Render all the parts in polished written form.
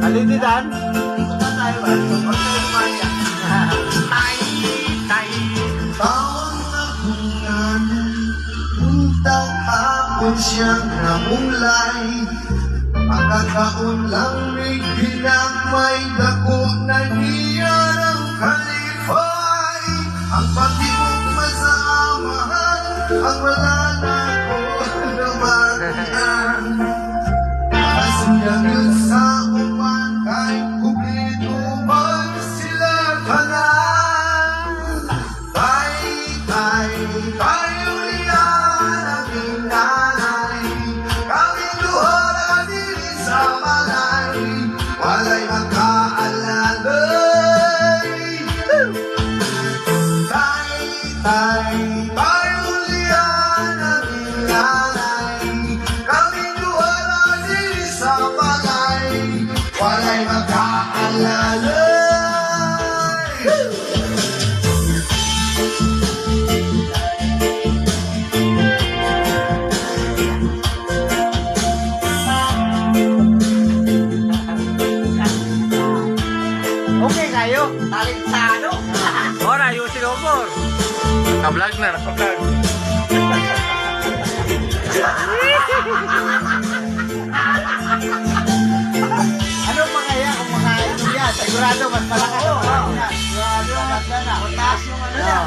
Alinidan? Taon na hungan, untang hapon siyang namulay. Pagkataon lang may pinagmay dako na niya ng kalipay. Ang pag-ibig masamahan, ang wala na ko naman. Asiyang yun sa uman, kahit kumplito man sila tanan. Tayo niya naging nanay, kaming luha na dili sa malay, walay magkaalalay. Tayo niya naging nanay, kaming luha na dili sa malay, walay magkaalalay. Okay kayo, taliksado. Ora, ayusin over. Naka-vlog na, naka-vlog. Ano pa kaya kung mga ito yan? Sigurado, mas malakas ang vlog na. Sigurado, mas na. Mataas yung ano na.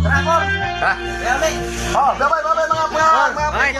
Tara, Cor. Ha? Bye-bye, mga vlog. Ay,